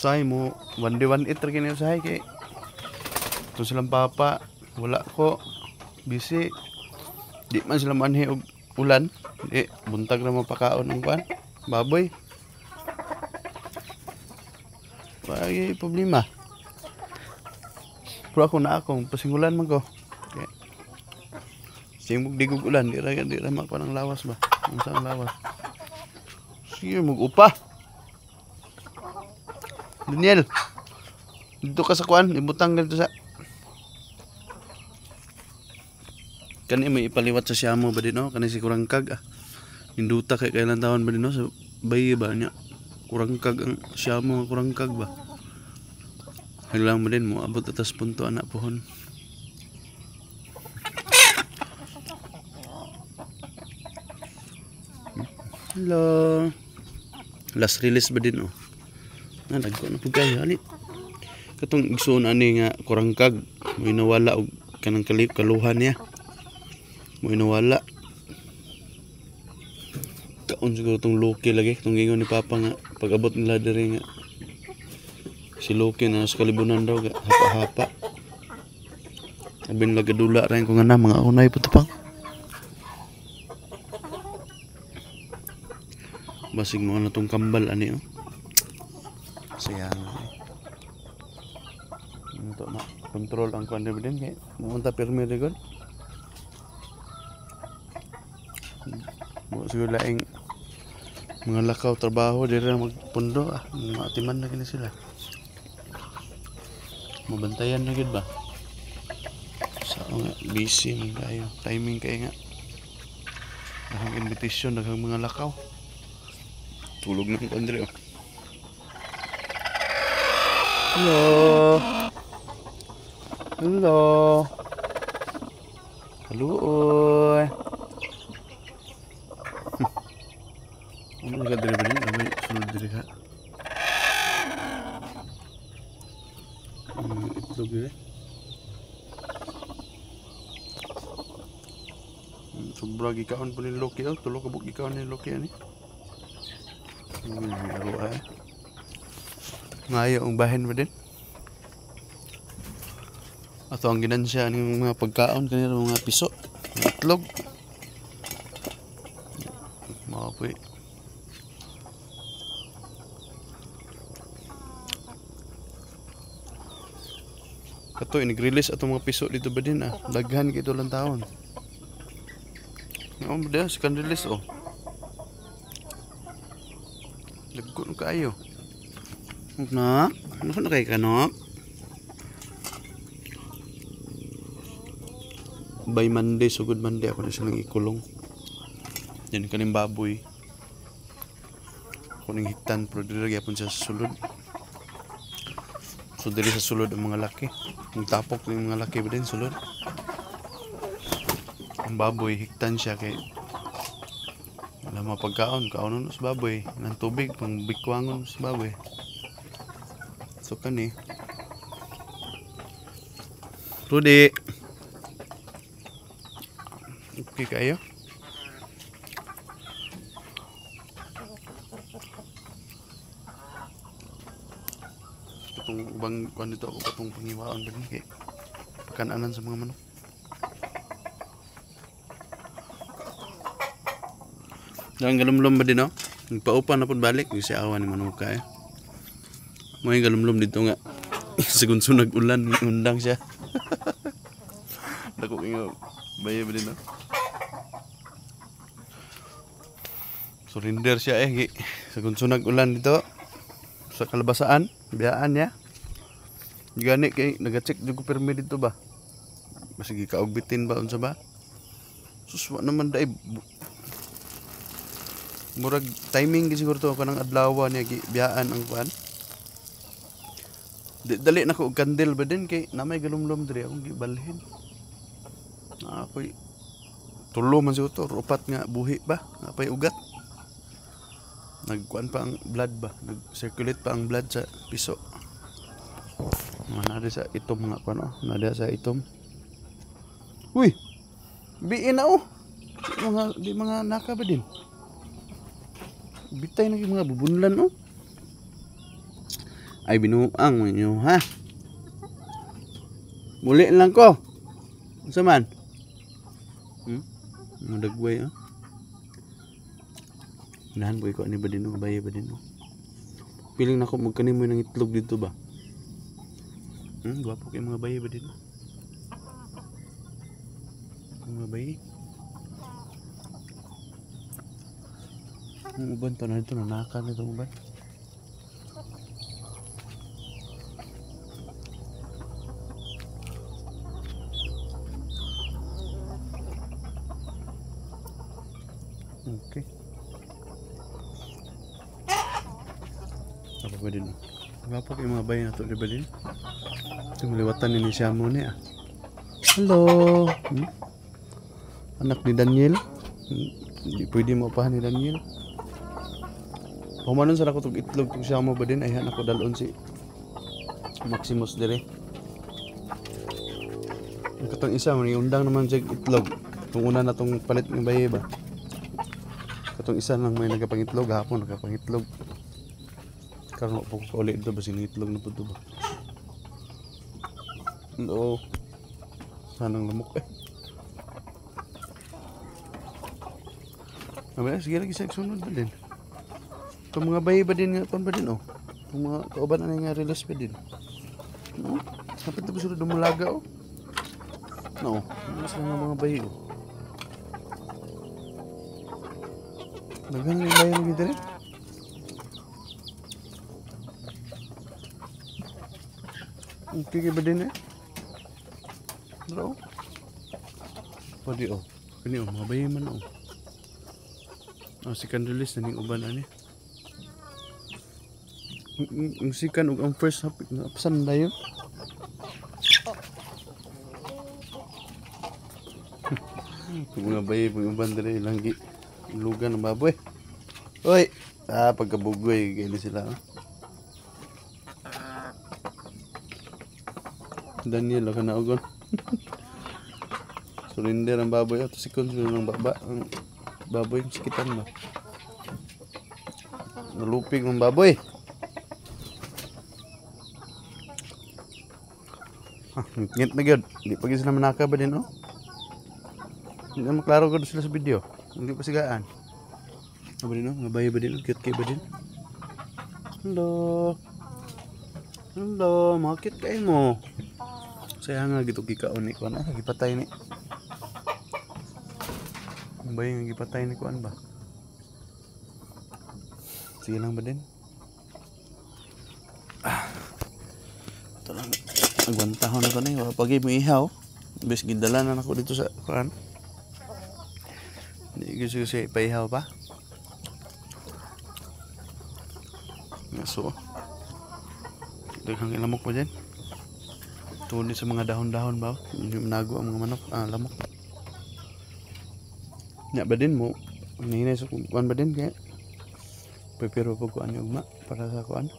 usahay mo 1 day 1 eat ra kini usahay kay to silang papa wala ko busy di man sila manhi og ulan di buntag na mapakaon ang kuan baboy wala problema pero ako na akong pasingulan man ko okay. Singmog digog ulan di ra mako ng lawas ba unsa ang lawas sige mag upa Daniel dito ka sa kuan ibutang dito sa kani may ipaliwat sa siyamo ba din no kani si kurangkag induta kay kailan taon ba din no sa bayi ba niya kurangkag ang siyamo kurangkag ba haglang ba din mo abot atas punto anak pohon hello last release ba din oh nagko na pud kayo ali katong igsoon ani nga kurangkag mo nawala og kanang kaluhan niya mo inawala kaon siguro tong Loki lagi tong gingon ni papa nga pag-abot nila diri nga si Loki na sa kalibunan daw hapa-hapa abin lagadula ra ko nga na mga unay putapang basig mo na tong kambal ani oh sayang untuk na control ang kuan din kay munta permi rigod mo siguro laing mga lakaw trabaho diri magpundo matiman na kini sila mabantayan na gid ba sa nga busy man kayo timing kay nga ang invitation daghang mga lakaw tulog na ko Andre hello hello hello ano nga diri ba din may sulod diri ka itlog diri sobra gikaon po ni Loki tulo ka bug gikaon ni Loki ani ngayo ang bahin mo din ato ang ginansya ng mga pagkaon kanila mga piso itlog mapoy kato inag-release atong mga piso dito ba din daghan kito lang taon nga ba second release lagkon kayo na ano na kay kanok by Monday so good Monday ako na silang ikulong yan kaning baboy kuning hiktan pero dili gyapon siya sa sulod so dili sa sulod ang mga laki ang tapok ng mga laki ba din sulod ang baboy hiktan siya kay wala mapagkaon kaonon sa baboy ng tubig pang bikwangon sa baboy so kani Rudy okay kayo itong ubang kuan dito ako katong pangiwaon din kay pagkananan sa mga manok lang galumlum ba din nagpaupa na pud balik kasi awan ni manuka mo yung galumlum dito nga sigun sunag ulan undang siya dako ingo baye ba din surrender siya sigun sunag ulan dito sa kalabasaan biyaan niya gani kay naga-check jud ko permi dito ba masigi kaugbitin ba unsa ba suswa naman dai murag timing gi siguro to kanang adlaw niya biyaan ang kuan dali na ko og kandil ba din kay namay galumlom diri akong gibalhin ako'y tulo man siguro to upat nga buhi ba napay ugat nagkuan pa ang blood ba nag-circulate pa ang blood sa piso nade sa itom nga kuan nade sa itom uy biin na mga naka ba din bitay na yung mga bubunlan Ay binuang mo inyo ha. Muli lang ko. Unsa man? Madagway ah. Unahan boy ko ani ba din baye ba din. Piling na ko magkanin mo ng itlog dito ba? Gwapo kay mga baye ba din? Mga baye. Ang uban to na ito, nanakal na itong uban. Okay. Apa ba din? Gwapo kay mga baye na ito, di ba din? Ito maliwatan ni siya mo niya. Hello! Anak ni Daniel? Hindi pwede mo pahan ni Daniel. Pumanon sa ako itong itlog itong siya mo ba din? Ayan ako dalon si Maximus dire. Ang katong isa, undang naman siya itlog. Itong una na itong palit ng baye ba? Katong isa lang may nagapangitlog, hapon nagapangitlog. Karoon po ko ulit ito ba sinitlog na po ito ba? Oo. Sanang lamok eh. Sige lagi sa sunod ba din? Itong mga bayi ba din nga pa ba din oh? Itong mga kauban na nga release ba din? No? Kapit na ba sila dumulaga oh? No, mas lang mga bayi oh. Naghan yung bayi lagi din eh? Okay ba din eh? Ano? Pwede oh. Kani oh, mga bayi man oh. Second release na ning uban ani. Ang second ug ang first hapit na apsan dayon. Mga bayi pag uban diri langgi lugan ng baboy. Oy, pagkabugoy kay sila. Daniel ka na ugon. Surrender ang baboy at second ng baba ang baboy sikitan ba. Nalupig ng baboy. Ngit na gyud. Di pa sila manaka ba din oh? Hindi na maklaro ko sila sa video. Hindi pa sigaan. Ano ba din oh? Mga bayi ba din? Cute kayo ba din? Hello. Hello. Mga cute kayo mo. Saya nga gitu kikaon ni kuan. Gipatay ni. Ang bayi nga gipatay ni kuan ba? Sige lang ba din? Ito lang. Nagwantahon na ko na yun. Pag mo ihaw, bis gidala na ako dito sa kuan. Hindi gusto siya ipaihaw pa. Ngaso. Daghang lamok pa dyan. Tuloy sa mga dahon-dahon ba? Hindi manago ang mga manok. Lamok. Nya ba din mo? Hinahinay sa kuan ba din kaya? Pero pag kuan yung ugma para sa kuan.